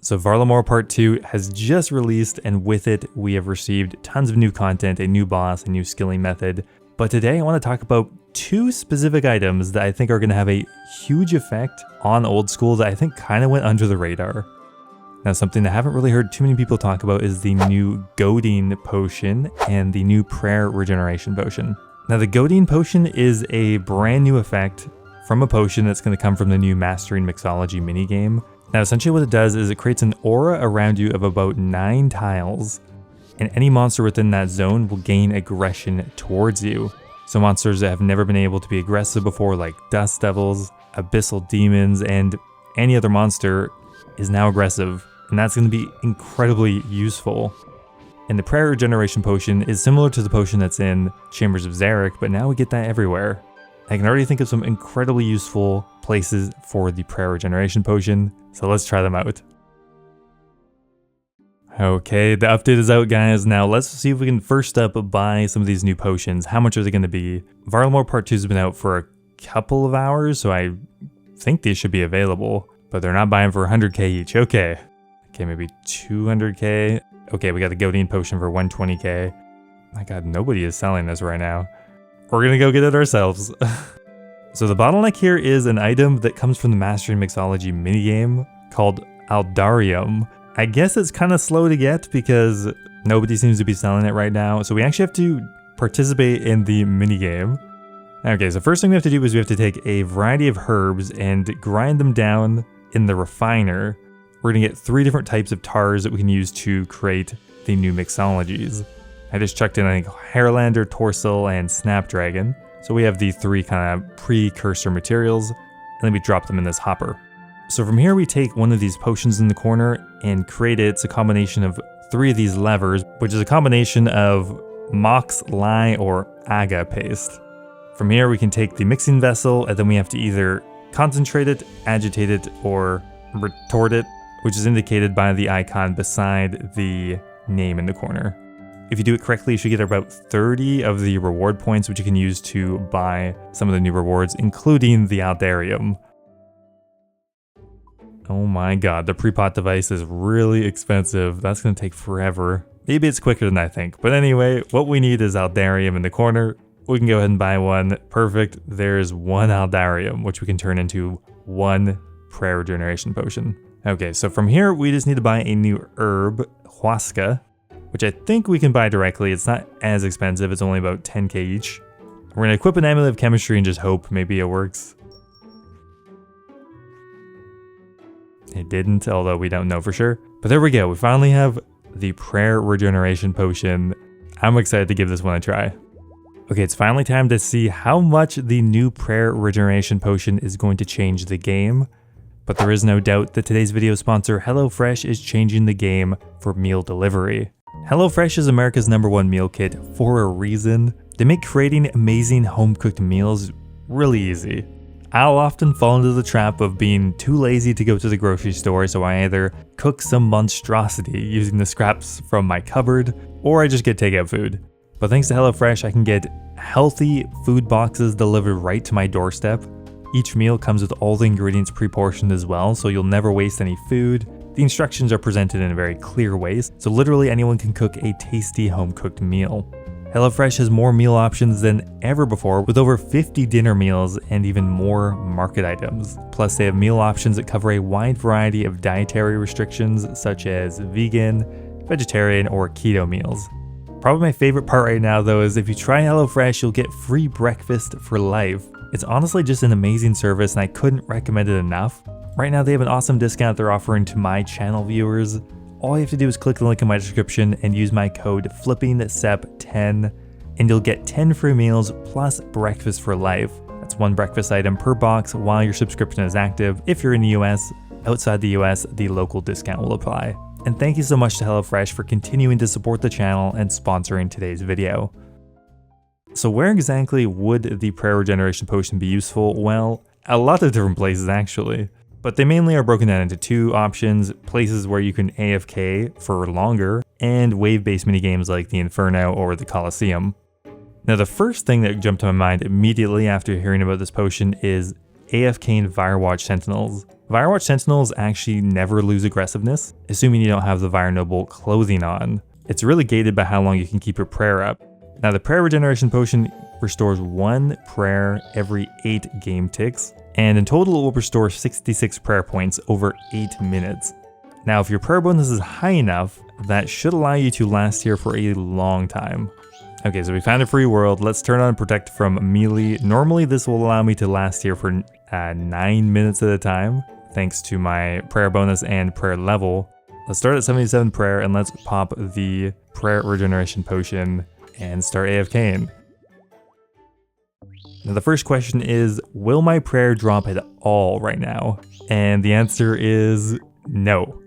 So Varlamore Part 2 has just released, and with it, we have received tons of new content, a new boss, a new skilling method. But today I want to talk about two specific items that I think are going to have a huge effect on old school that I think kind of went under the radar. Now, something I haven't really heard too many people talk about is the new goading potion and the new prayer regeneration potion. Now, the goading potion is a brand new effect from a potion that's going to come from the new Mastering Mixology minigame. Now, essentially what it does is it creates an aura around you of about 9 tiles, and any monster within that zone will gain aggression towards you. So monsters that have never been able to be aggressive before, like Dust Devils, Abyssal Demons, and any other monster, is now aggressive, and that's going to be incredibly useful. And the Prayer Regeneration Potion is similar to the potion that's in Chambers of Xeric, but now we get that everywhere. I can already think of some incredibly useful places for the Prayer Regeneration Potion, so let's try them out. Okay, the update is out, guys. Now let's see if we can first up buy some of these new potions. How much are they going to be? Varlamore Part 2 has been out for a couple of hours, so I think these should be available, but they're not buying for 100k each. Okay, maybe 200k. Okay, we got the Goading Potion for 120k. My god, nobody is selling this right now. We're gonna go get it ourselves. So the bottleneck here is an item that comes from the Mastering Mixology minigame called Aldarium. I guess it's kind of slow to get because nobody seems to be selling it right now. So we actually have to participate in the minigame. Okay, so first thing we have to do is we have to take a variety of herbs and grind them down in the refiner. We're gonna get 3 different types of tars that we can use to create the new mixologies. I just chucked in, I think, Hairlander, Torsil, and Snapdragon. So we have the 3 kind of precursor materials, and then we drop them in this hopper. So from here we take one of these potions in the corner and create it. It's a combination of 3 of these levers, which is a combination of Mox, Lye, or Aga paste. From here we can take the mixing vessel, and then we have to either concentrate it, agitate it, or retort it, which is indicated by the icon beside the name in the corner. If you do it correctly, you should get about 30 of the reward points, which you can use to buy some of the new rewards, including the Aldarium. Oh my god, the pre-pot device is really expensive. That's going to take forever. Maybe it's quicker than I think. But anyway, what we need is Aldarium in the corner. We can go ahead and buy one. Perfect. There's 1 Aldarium, which we can turn into 1 Prayer Regeneration Potion. Okay, so from here, we just need to buy a new herb, Huasca, which I think we can buy directly. It's not as expensive. It's only about 10k each. We're going to equip an Amulet of Chemistry and just hope maybe it works. It didn't, although we don't know for sure. But there we go. We finally have the Prayer Regeneration Potion. I'm excited to give this one a try. Okay, it's finally time to see how much the new Prayer Regeneration Potion is going to change the game. But there is no doubt that today's video sponsor, HelloFresh, is changing the game for meal delivery. HelloFresh is America's #1 meal kit for a reason. They make creating amazing home-cooked meals really easy. I'll often fall into the trap of being too lazy to go to the grocery store, so I either cook some monstrosity using the scraps from my cupboard, or I just get takeout food. But thanks to HelloFresh, I can get healthy food boxes delivered right to my doorstep. Each meal comes with all the ingredients pre-portioned as well, so you'll never waste any food. The instructions are presented in a very clear way, so literally anyone can cook a tasty home-cooked meal. HelloFresh has more meal options than ever before, with over 50 dinner meals and even more market items. Plus, they have meal options that cover a wide variety of dietary restrictions, such as vegan, vegetarian, or keto meals. Probably my favorite part right now, though, is if you try HelloFresh, you'll get free breakfast for life. It's honestly just an amazing service, and I couldn't recommend it enough. Right now, they have an awesome discount they're offering to my channel viewers. All you have to do is click the link in my description and use my code FlippingSep10, and you'll get 10 free meals plus breakfast for life. That's 1 breakfast item per box while your subscription is active. If you're in the US, outside the US, the local discount will apply. And thank you so much to HelloFresh for continuing to support the channel and sponsoring today's video. So where exactly would the Prayer Regeneration Potion be useful? Well, a lot of different places actually. But they mainly are broken down into 2 options, places where you can AFK for longer, and wave-based minigames like the Inferno or the Colosseum. Now the first thing that jumped to my mind immediately after hearing about this potion is AFK and Firewatch Sentinels, Firewatch Sentinels actually never lose aggressiveness, assuming you don't have the Fire Noble clothing on. It's really gated by how long you can keep your prayer up. Now the prayer regeneration potion restores 1 prayer every 8 game ticks, and in total it will restore 66 prayer points over 8 minutes. Now if your prayer bonus is high enough, that should allow you to last here for a long time. Okay, so we found a free world. Let's turn on Protect from Melee. Normally this will allow me to last here for 9 minutes at a time, thanks to my prayer bonus and prayer level. Let's start at 77 prayer and let's pop the prayer regeneration potion and start AFKing. Now the first question is, will my prayer drop at all right now? And the answer is no.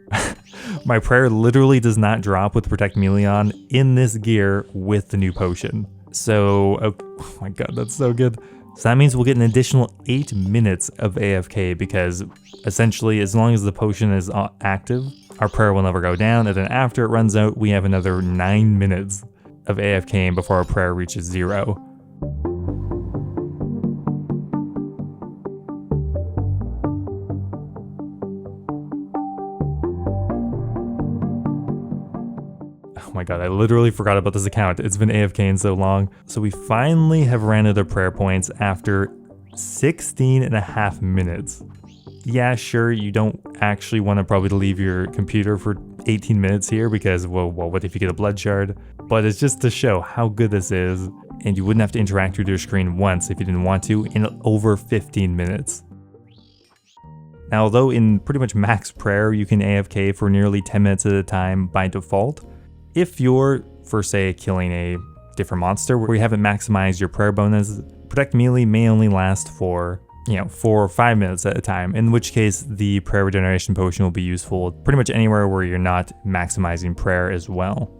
My prayer literally does not drop with Protect Melee on in this gear with the new potion. So, oh my god, that's so good. So that means we'll get an additional 8 minutes of AFK because essentially as long as the potion is active, our prayer will never go down, and then after it runs out, we have another 9 minutes of AFKing before our prayer reaches 0. Oh my god, I literally forgot about this account. It's been AFKing so long. So we finally have ran out of prayer points after 16.5 minutes. Yeah, sure, you don't actually want to probably leave your computer for 18 minutes here because, well, what if you get a blood shard? But it's just to show how good this is, and you wouldn't have to interact with your screen once if you didn't want to in over 15 minutes. Now, although in pretty much max prayer, you can AFK for nearly 10 minutes at a time by default, if you're, for say, killing a different monster where you haven't maximized your prayer bonus, Protect Melee may only last for 4 or 5 minutes at a time, in which case the prayer regeneration potion will be useful pretty much anywhere where you're not maximizing prayer as well.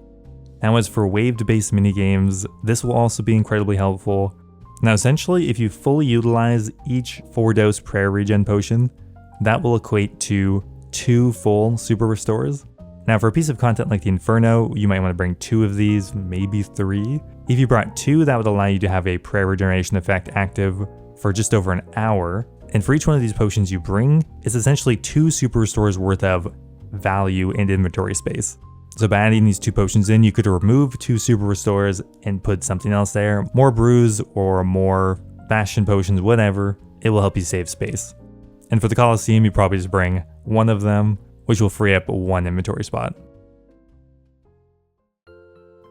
Now as for waved based minigames, this will also be incredibly helpful. Now essentially, if you fully utilize each 4-dose prayer regen potion, that will equate to 2 full super restores. Now for a piece of content like the Inferno, you might want to bring 2 of these, maybe 3. If you brought 2, that would allow you to have a prayer regeneration effect active for just over an hour, and for each one of these potions you bring, it's essentially 2 super restores worth of value and inventory space. So by adding these 2 potions in, you could remove 2 super restores and put something else there, more brews or more bastion potions, whatever, it will help you save space. And for the Colosseum, you probably just bring 1 of them, which will free up 1 inventory spot.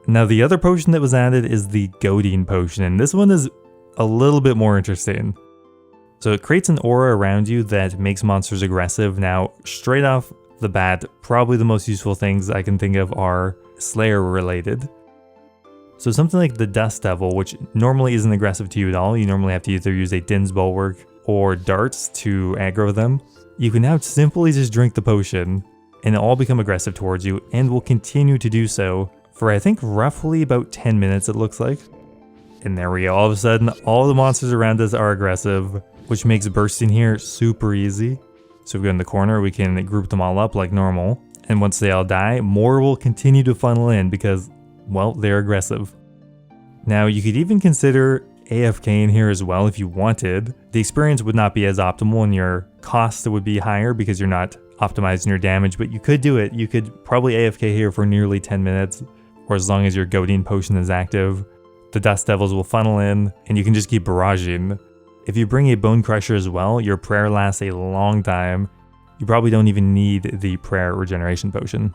Now the other potion that was added is the goading potion, and this one is a little bit more interesting. So it creates an aura around you that makes monsters aggressive. Now, straight off the bat, probably the most useful things I can think of are Slayer related. So something like the Dust Devil, which normally isn't aggressive to you at all, you normally have to either use a Din's Bulwark or darts to aggro them. You can now simply just drink the potion and it'll all become aggressive towards you and will continue to do so for I think roughly about 10 minutes it looks like. And there we go, all of a sudden all the monsters around us are aggressive, which makes bursting here super easy. So we go in the corner, we can group them all up like normal, and once they all die, more will continue to funnel in because, well, they're aggressive. Now you could even consider AFK in here as well if you wanted. The experience would not be as optimal and your cost would be higher because you're not optimizing your damage, but you could do it. You could probably AFK here for nearly 10 minutes, or as long as your goading potion is active. The Dust Devils will funnel in, and you can just keep barraging. If you bring a Bone Crusher as well, your prayer lasts a long time. You probably don't even need the prayer regeneration potion.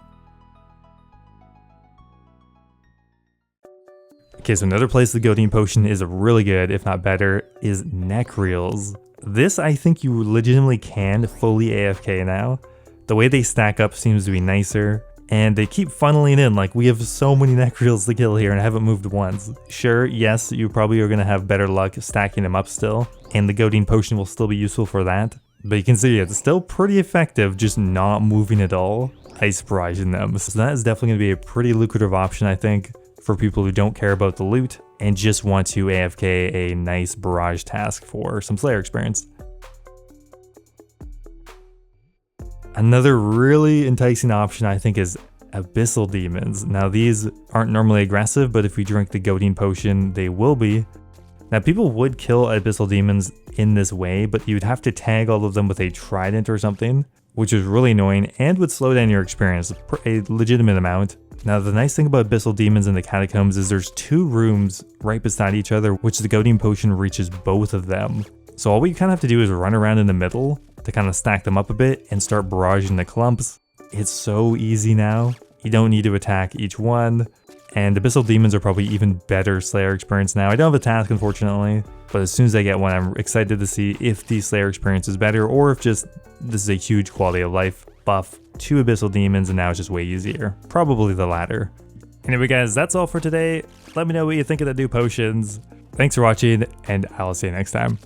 Okay, so another place the goading potion is really good, if not better, is neck reels. This I think you legitimately can fully AFK now. The way they stack up seems to be nicer. And they keep funneling in, like we have so many neck reels to kill here and I haven't moved once. Sure, yes, you probably are going to have better luck stacking them up still, and the goading potion will still be useful for that. But you can see it's still pretty effective just not moving at all, ice barraging them. So that is definitely going to be a pretty lucrative option, I think, for people who don't care about the loot and just want to AFK a nice barrage task for some Slayer experience. Another really enticing option I think is Abyssal Demons. Now these aren't normally aggressive, but if we drink the goading potion, they will be. Now people would kill abyssal demons in this way, but you'd have to tag all of them with a trident or something, which is really annoying and would slow down your experience a legitimate amount. Now the nice thing about abyssal demons in the catacombs is there's 2 rooms right beside each other, which the goading potion reaches both of them. So all we kind of have to do is run around in the middle to kind of stack them up a bit and start barraging the clumps. It's so easy now. You don't need to attack each one. And abyssal demons are probably even better Slayer experience now. I don't have a task, unfortunately, but as soon as I get one, I'm excited to see if the Slayer experience is better or if just this is a huge quality of life buff to abyssal demons and now it's just way easier. Probably the latter. Anyway guys, that's all for today. Let me know what you think of the new potions. Thanks for watching, and I'll see you next time.